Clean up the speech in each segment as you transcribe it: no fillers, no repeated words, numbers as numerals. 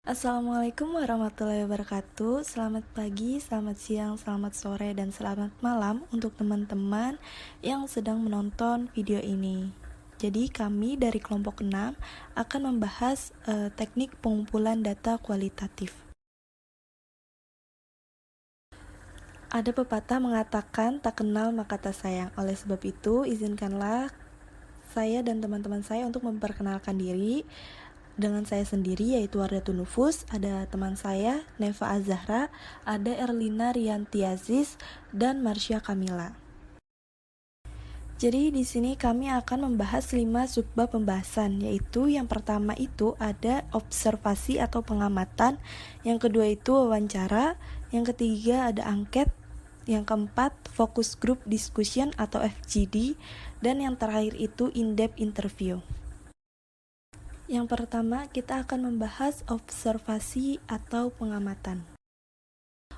Assalamualaikum warahmatullahi wabarakatuh. Selamat pagi, selamat siang, selamat sore, dan selamat malam untuk teman-teman yang sedang menonton video ini. Jadi kami dari kelompok 6 akan membahas teknik pengumpulan data kualitatif. Ada pepatah mengatakan tak kenal maka tak sayang. Oleh sebab itu, izinkanlah saya dan teman-teman saya untuk memperkenalkan diri. Dengan saya sendiri yaitu Wardatun Nufus, ada teman saya Neva Azahra, ada Erlina Rianti Aziz, dan Marsha Kamila. Jadi di sini kami akan membahas 5 subbab pembahasan, yaitu yang pertama itu ada observasi atau pengamatan, yang kedua itu wawancara, yang ketiga ada angket, yang keempat focus group discussion atau FGD, dan yang terakhir itu in-depth interview. Yang pertama, kita akan membahas observasi atau pengamatan.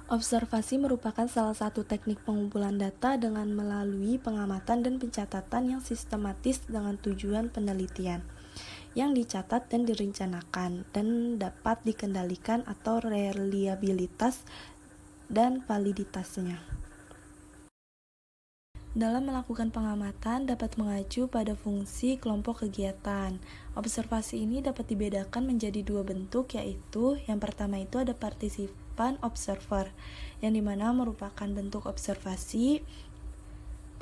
Observasi merupakan salah satu teknik pengumpulan data dengan melalui pengamatan dan pencatatan yang sistematis dengan tujuan penelitian yang dicatat dan direncanakan dan dapat dikendalikan atau reliabilitas dan validitasnya. Dalam melakukan pengamatan dapat mengacu pada fungsi kelompok kegiatan. Observasi ini dapat dibedakan menjadi dua bentuk, yaitu yang pertama itu ada partisipan observer, yang dimana merupakan bentuk observasi.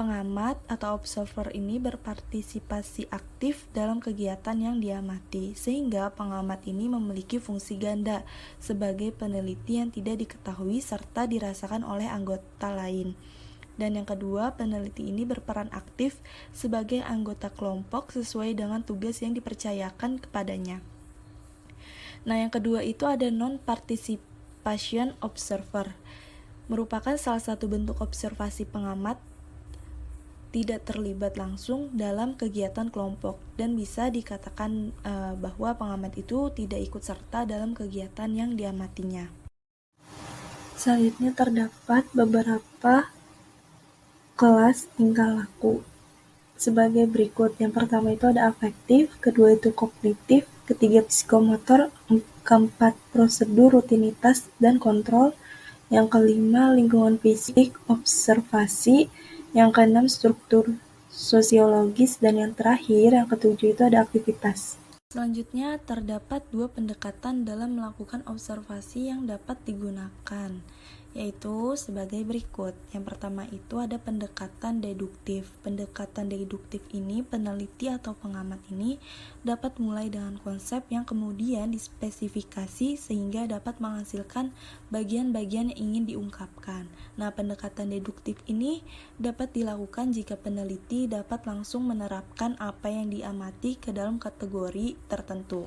Pengamat atau observer ini berpartisipasi aktif dalam kegiatan yang diamati, sehingga pengamat ini memiliki fungsi ganda sebagai peneliti yang tidak diketahui serta dirasakan oleh anggota lain. Dan yang kedua, peneliti ini berperan aktif sebagai anggota kelompok sesuai dengan tugas yang dipercayakan kepadanya. Nah, yang kedua itu ada non-participation observer. Merupakan salah satu bentuk observasi pengamat tidak terlibat langsung dalam kegiatan kelompok dan bisa dikatakan bahwa pengamat itu tidak ikut serta dalam kegiatan yang diamatinya. Selanjutnya terdapat beberapa kelas tingkah laku sebagai berikut. Yang pertama itu ada afektif, kedua itu kognitif, ketiga psikomotor, keempat prosedur, rutinitas, dan kontrol, yang kelima lingkungan fisik, observasi, yang keenam struktur sosiologis, dan yang terakhir, yang ketujuh itu ada aktivitas. Selanjutnya terdapat dua pendekatan dalam melakukan observasi yang dapat digunakan, yaitu sebagai berikut. Yang pertama itu ada pendekatan deduktif. Pendekatan deduktif ini, peneliti atau pengamat ini dapat mulai dengan konsep yang kemudian dispesifikasi sehingga dapat menghasilkan bagian-bagian yang ingin diungkapkan. Nah, pendekatan deduktif ini dapat dilakukan jika peneliti dapat langsung menerapkan apa yang diamati ke dalam kategori tertentu.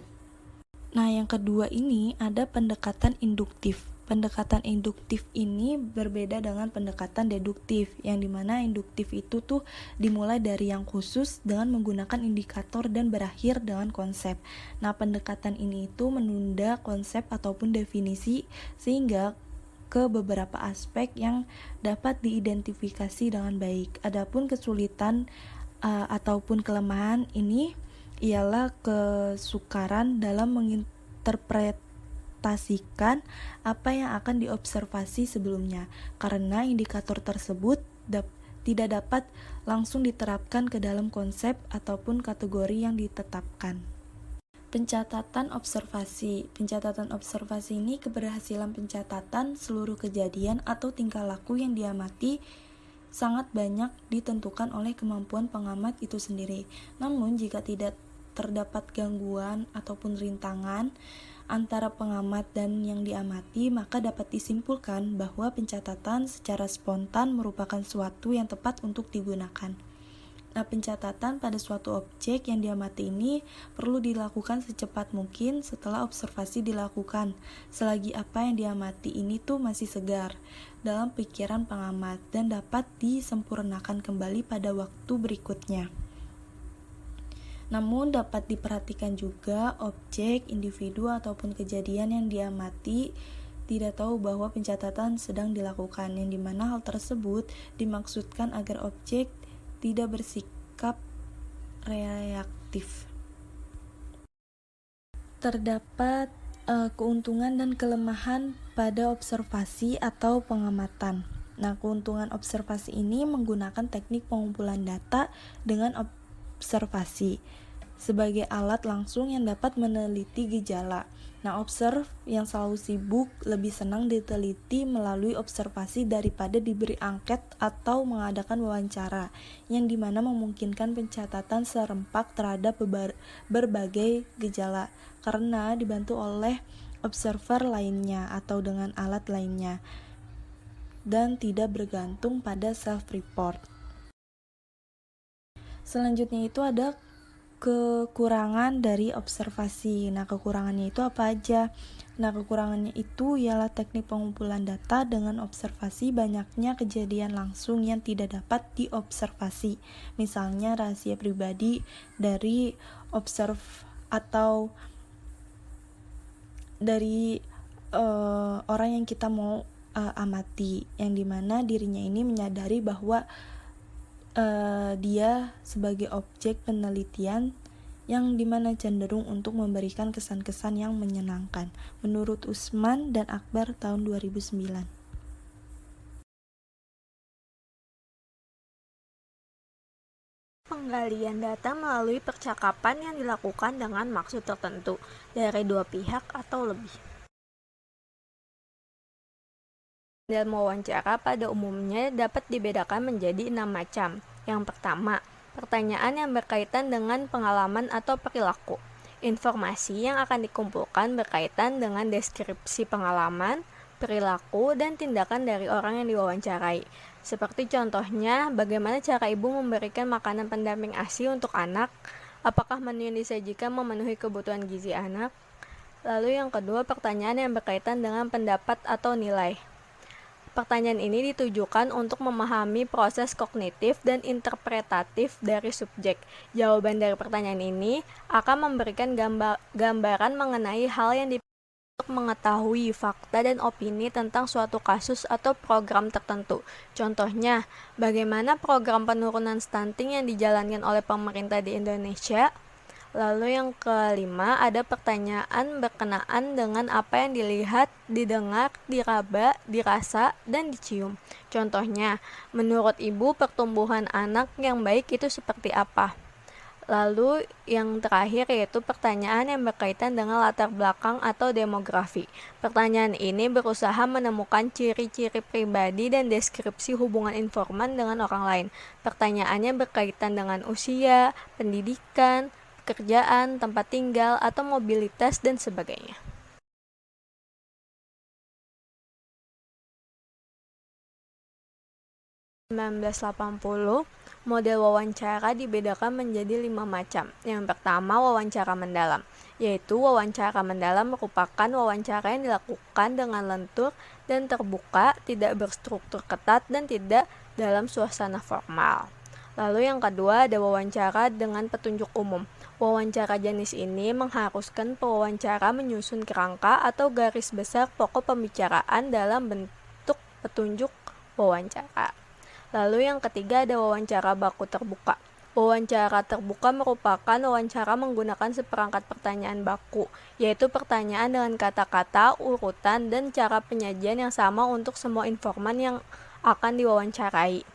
Nah, yang kedua ini ada pendekatan induktif. Pendekatan induktif ini berbeda dengan pendekatan deduktif, yang dimana induktif itu tuh dimulai dari yang khusus dengan menggunakan indikator dan berakhir dengan konsep. Nah, pendekatan ini itu menunda konsep ataupun definisi sehingga ke beberapa aspek yang dapat diidentifikasi dengan baik. Adapun kesulitan ataupun kelemahan ini ialah kesukaran dalam menginterpretasikan apa yang akan diobservasi sebelumnya, karena indikator tersebut tidak dapat langsung diterapkan ke dalam konsep ataupun kategori yang ditetapkan. Pencatatan observasi. Pencatatan observasi ini keberhasilan pencatatan seluruh kejadian atau tingkah laku yang diamati sangat banyak ditentukan oleh kemampuan pengamat itu sendiri. Namun jika tidak terdapat gangguan ataupun rintangan antara pengamat dan yang diamati, maka dapat disimpulkan bahwa pencatatan secara spontan merupakan suatu yang tepat untuk digunakan. Nah, pencatatan pada suatu objek yang diamati ini perlu dilakukan secepat mungkin setelah observasi dilakukan, selagi apa yang diamati ini tuh masih segar dalam pikiran pengamat dan dapat disempurnakan kembali pada waktu berikutnya. Namun dapat diperhatikan juga objek, individu, ataupun kejadian yang diamati tidak tahu bahwa pencatatan sedang dilakukan, yang dimana hal tersebut dimaksudkan agar objek tidak bersikap reaktif. Terdapat Keuntungan dan kelemahan pada observasi atau pengamatan. Nah, keuntungan observasi ini menggunakan teknik pengumpulan data dengan observasi sebagai alat langsung yang dapat meneliti gejala. Nah, observ yang selalu sibuk lebih senang diteliti melalui observasi daripada diberi angket atau mengadakan wawancara, yang dimana memungkinkan pencatatan serempak terhadap berbagai gejala, karena dibantu oleh observer lainnya atau dengan alat lainnya, dan tidak bergantung pada self-report. Selanjutnya itu ada kekurangan dari observasi. Nah, kekurangannya itu apa aja? Nah, kekurangannya itu ialah teknik pengumpulan data dengan observasi banyaknya kejadian langsung yang tidak dapat diobservasi. Misalnya rahasia pribadi dari observ atau dari orang yang kita mau amati, yang dimana dirinya ini menyadari bahwa dia sebagai objek penelitian yang dimana cenderung untuk memberikan kesan-kesan yang menyenangkan, menurut Usman dan Akbar tahun 2009. Penggalian data melalui percakapan yang dilakukan dengan maksud tertentu dari dua pihak atau lebih. Dalam wawancara pada umumnya dapat dibedakan menjadi 6 macam. Yang pertama, pertanyaan yang berkaitan dengan pengalaman atau perilaku. Informasi yang akan dikumpulkan berkaitan dengan deskripsi pengalaman, perilaku, dan tindakan dari orang yang diwawancarai. Seperti contohnya, bagaimana cara ibu memberikan makanan pendamping ASI untuk anak, apakah menu yang disajikan memenuhi kebutuhan gizi anak. Lalu yang kedua, pertanyaan yang berkaitan dengan pendapat atau nilai. Pertanyaan ini ditujukan untuk memahami proses kognitif dan interpretatif dari subjek. Jawaban dari pertanyaan ini akan memberikan gambaran mengenai hal yang untuk mengetahui fakta dan opini tentang suatu kasus atau program tertentu. Contohnya, bagaimana program penurunan stunting yang dijalankan oleh pemerintah di Indonesia. Lalu yang kelima, ada pertanyaan berkenaan dengan apa yang dilihat, didengar, diraba, dirasa, dan dicium. Contohnya, menurut ibu pertumbuhan anak yang baik itu seperti apa? Lalu yang terakhir yaitu pertanyaan yang berkaitan dengan latar belakang atau demografi. Pertanyaan ini berusaha menemukan ciri-ciri pribadi dan deskripsi hubungan informan dengan orang lain. Pertanyaannya berkaitan dengan usia, pendidikan, pekerjaan, tempat tinggal, atau mobilitas, dan sebagainya. Pada 1980, model wawancara dibedakan menjadi 5 macam. Yang pertama, wawancara mendalam, yaitu wawancara mendalam merupakan wawancara yang dilakukan dengan lentur dan terbuka, tidak berstruktur ketat, dan tidak dalam suasana formal. Lalu yang kedua, ada wawancara dengan petunjuk umum. Wawancara jenis ini mengharuskan pewawancara menyusun kerangka atau garis besar pokok pembicaraan dalam bentuk petunjuk wawancara. Lalu yang ketiga, ada wawancara baku terbuka. Wawancara terbuka merupakan wawancara menggunakan seperangkat pertanyaan baku, yaitu pertanyaan dengan kata-kata, urutan, dan cara penyajian yang sama untuk semua informan yang akan diwawancarai.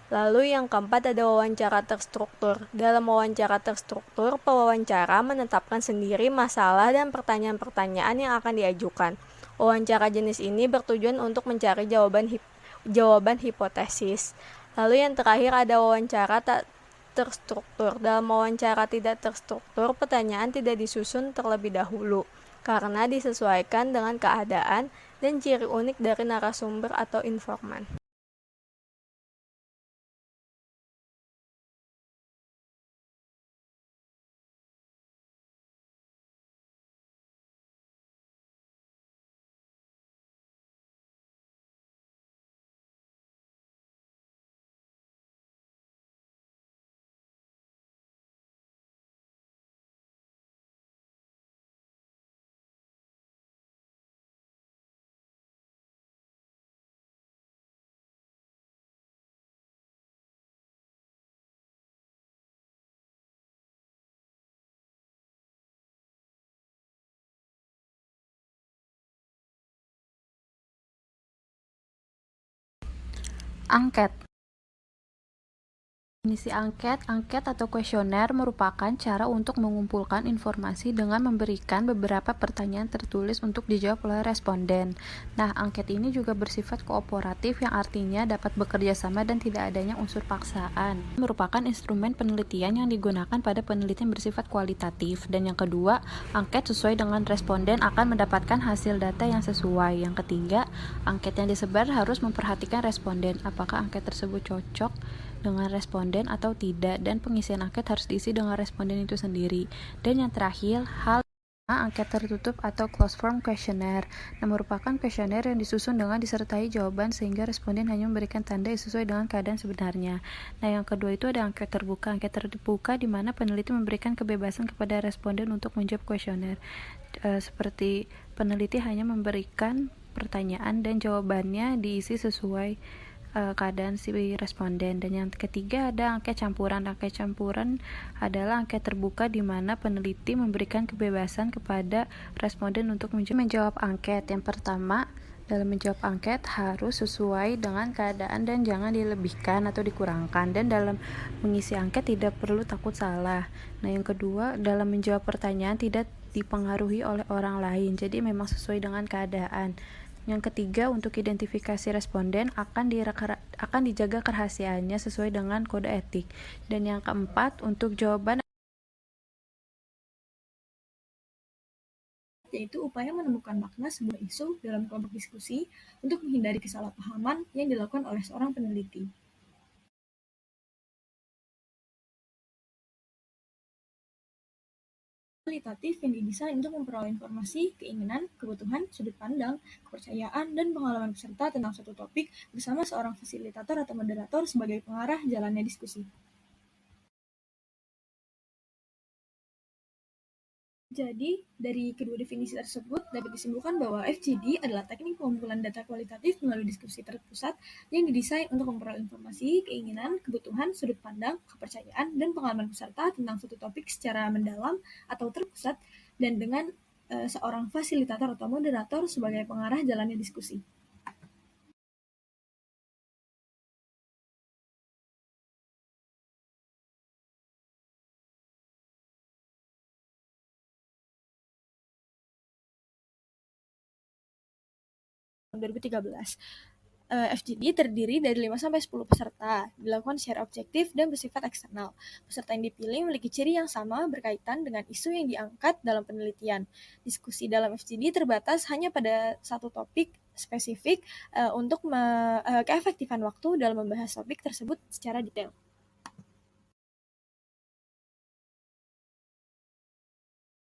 Lalu yang keempat, ada wawancara terstruktur. Dalam wawancara terstruktur, pewawancara menetapkan sendiri masalah dan pertanyaan-pertanyaan yang akan diajukan. Wawancara jenis ini bertujuan untuk mencari jawaban hipotesis. Lalu yang terakhir, ada wawancara tak terstruktur. Dalam wawancara tidak terstruktur, pertanyaan tidak disusun terlebih dahulu karena disesuaikan dengan keadaan dan ciri unik dari narasumber atau informan. Angket. Mengisi angket atau kuesioner merupakan cara untuk mengumpulkan informasi dengan memberikan beberapa pertanyaan tertulis untuk dijawab oleh responden. Nah, angket ini juga bersifat kooperatif yang artinya dapat bekerja sama dan tidak adanya unsur paksaan. Merupakan instrumen penelitian yang digunakan pada penelitian bersifat kualitatif. Dan yang kedua, angket sesuai dengan responden akan mendapatkan hasil data yang sesuai. Yang ketiga, angket yang disebar harus memperhatikan responden, apakah angket tersebut cocok dengan responden atau tidak, dan pengisian angket harus diisi dengan responden itu sendiri. Dan yang terakhir, angket tertutup atau closed form questionnaire, merupakan kuesioner yang disusun dengan disertai jawaban sehingga responden hanya memberikan tanda yang sesuai dengan keadaan sebenarnya. Nah, yang kedua itu ada angket terbuka. Angket terbuka di mana peneliti memberikan kebebasan kepada responden untuk menjawab kuesioner. Seperti peneliti hanya memberikan pertanyaan dan jawabannya diisi sesuai keadaan si responden. Dan yang ketiga ada angket campuran. Angket campuran adalah angket terbuka di mana peneliti memberikan kebebasan kepada responden untuk menjawab angket. Yang pertama, dalam menjawab angket harus sesuai dengan keadaan dan jangan dilebihkan atau dikurangkan. Dan dalam mengisi angket tidak perlu takut salah. Nah, yang kedua, dalam menjawab pertanyaan tidak dipengaruhi oleh orang lain, jadi memang sesuai dengan keadaan. Yang ketiga, untuk identifikasi responden akan dijaga kerahasiaannya sesuai dengan kode etik. Dan yang keempat, untuk jawaban yaitu upaya menemukan makna sebuah isu dalam kelompok diskusi untuk menghindari kesalahpahaman yang dilakukan oleh seorang peneliti. Kualitatif yang didesain untuk memperoleh informasi, keinginan, kebutuhan, sudut pandang, kepercayaan, dan pengalaman peserta tentang suatu topik bersama seorang fasilitator atau moderator sebagai pengarah jalannya diskusi. Jadi, dari kedua definisi tersebut dapat disimpulkan bahwa FGD adalah teknik pengumpulan data kualitatif melalui diskusi terpusat yang didesain untuk memperoleh informasi, keinginan, kebutuhan, sudut pandang, kepercayaan, dan pengalaman peserta tentang suatu topik secara mendalam atau terpusat dan dengan seorang fasilitator atau moderator sebagai pengarah jalannya diskusi. Tahun 2013. FGD terdiri dari 5-10 peserta, dilakukan secara objektif dan bersifat eksternal. Peserta yang dipilih memiliki ciri yang sama berkaitan dengan isu yang diangkat dalam penelitian. Diskusi dalam FGD terbatas hanya pada satu topik spesifik untuk keefektifan waktu dalam membahas topik tersebut secara detail.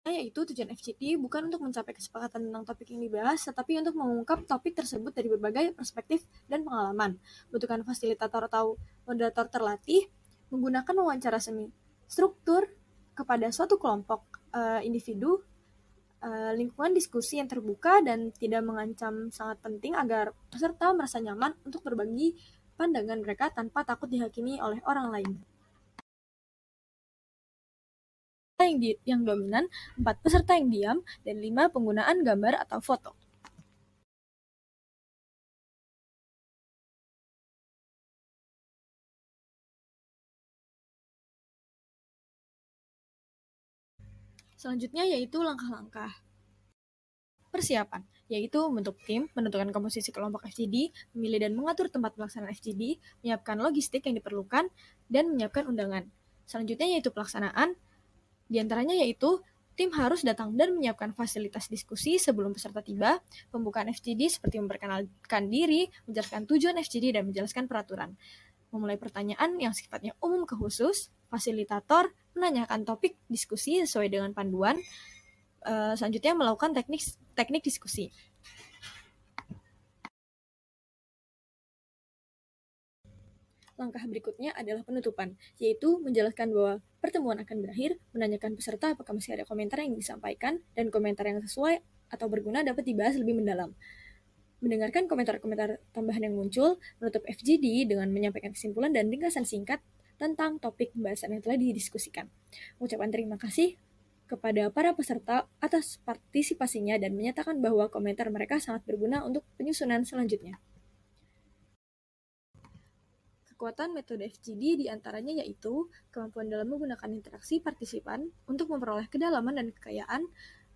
Yaitu tujuan FGD bukan untuk mencapai kesepakatan tentang topik yang dibahas, tetapi untuk mengungkap topik tersebut dari berbagai perspektif dan pengalaman. Membutuhkan fasilitator atau moderator terlatih, menggunakan wawancara semi struktur kepada suatu kelompok individu, lingkungan diskusi yang terbuka dan tidak mengancam, sangat penting agar peserta merasa nyaman untuk berbagi pandangan mereka tanpa takut dihakimi oleh orang lain. Yang dominan, 4 peserta yang diam, dan 5 penggunaan gambar atau foto. Selanjutnya yaitu langkah-langkah persiapan, yaitu membentuk tim, menentukan komposisi kelompok FGD, memilih dan mengatur tempat pelaksanaan FGD, menyiapkan logistik yang diperlukan, dan menyiapkan undangan. Selanjutnya yaitu pelaksanaan, diantaranya yaitu tim harus datang dan menyiapkan fasilitas diskusi sebelum peserta tiba, pembukaan FGD seperti memperkenalkan diri, menjelaskan tujuan FGD, dan menjelaskan peraturan. Memulai pertanyaan yang sifatnya umum ke khusus, fasilitator menanyakan topik diskusi sesuai dengan panduan, selanjutnya melakukan teknik diskusi. Langkah berikutnya adalah penutupan, yaitu menjelaskan bahwa pertemuan akan berakhir, menanyakan peserta apakah masih ada komentar yang disampaikan, dan komentar yang sesuai atau berguna dapat dibahas lebih mendalam. Mendengarkan komentar-komentar tambahan yang muncul, menutup FGD dengan menyampaikan kesimpulan dan ringkasan singkat tentang topik pembahasan yang telah didiskusikan. Ucapan terima kasih kepada para peserta atas partisipasinya dan menyatakan bahwa komentar mereka sangat berguna untuk penyusunan selanjutnya. Kekuatan metode FGD diantaranya yaitu kemampuan dalam menggunakan interaksi partisipan untuk memperoleh kedalaman dan kekayaan.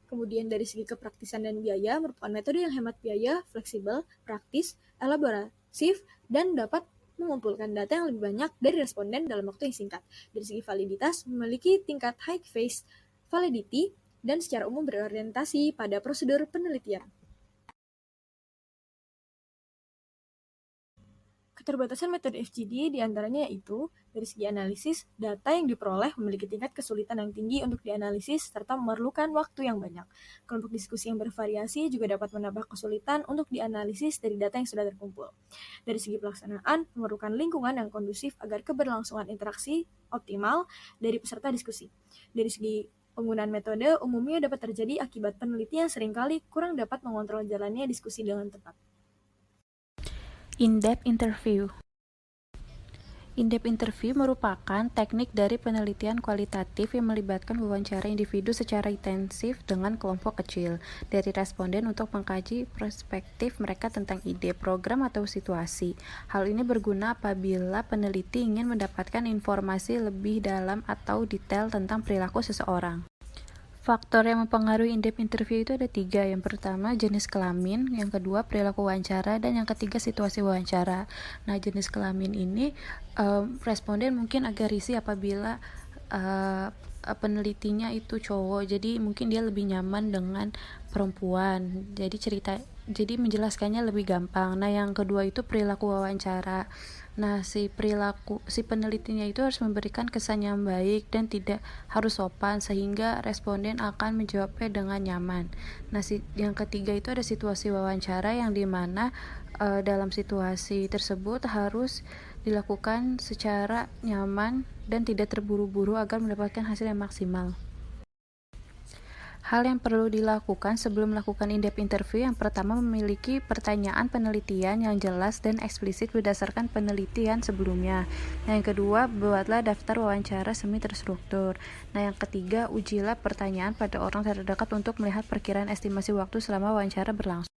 Kemudian dari segi kepraktisan dan biaya, merupakan metode yang hemat biaya, fleksibel, praktis, elaboratif, dan dapat mengumpulkan data yang lebih banyak dari responden dalam waktu yang singkat. Dari segi validitas, memiliki tingkat high face validity dan secara umum berorientasi pada prosedur penelitian. Keterbatasan metode FGD diantaranya yaitu, dari segi analisis, data yang diperoleh memiliki tingkat kesulitan yang tinggi untuk dianalisis serta memerlukan waktu yang banyak. Kelompok diskusi yang bervariasi juga dapat menambah kesulitan untuk dianalisis dari data yang sudah terkumpul. Dari segi pelaksanaan, memerlukan lingkungan yang kondusif agar keberlangsungan interaksi optimal dari peserta diskusi. Dari segi penggunaan metode, umumnya dapat terjadi akibat penelitian seringkali kurang dapat mengontrol jalannya diskusi dengan tepat. In-depth interview. In-depth interview merupakan teknik dari penelitian kualitatif yang melibatkan wawancara individu secara intensif dengan kelompok kecil dari responden untuk mengkaji perspektif mereka tentang ide, program, atau situasi. Hal ini berguna apabila peneliti ingin mendapatkan informasi lebih dalam atau detail tentang perilaku seseorang. Faktor yang mempengaruhi in-depth interview itu ada 3. Yang pertama, jenis kelamin. Yang kedua, perilaku wawancara. Dan yang ketiga, situasi wawancara. Nah, jenis kelamin ini responden mungkin agak risih apabila penelitinya itu cowok. Jadi mungkin dia lebih nyaman dengan perempuan. Jadi menjelaskannya lebih gampang. Nah, yang kedua itu perilaku wawancara. Nah, si penelitinya itu harus memberikan kesan yang baik dan tidak harus sopan sehingga responden akan menjawabnya dengan nyaman. Nah, yang ketiga itu ada situasi wawancara yang dimana dalam situasi tersebut harus dilakukan secara nyaman dan tidak terburu-buru agar mendapatkan hasil yang maksimal. Hal yang perlu dilakukan sebelum melakukan in-depth interview, yang pertama memiliki pertanyaan penelitian yang jelas dan eksplisit berdasarkan penelitian sebelumnya. Nah, yang kedua, buatlah daftar wawancara semi terstruktur. Nah, yang ketiga, ujilah pertanyaan pada orang terdekat untuk melihat perkiraan estimasi waktu selama wawancara berlangsung.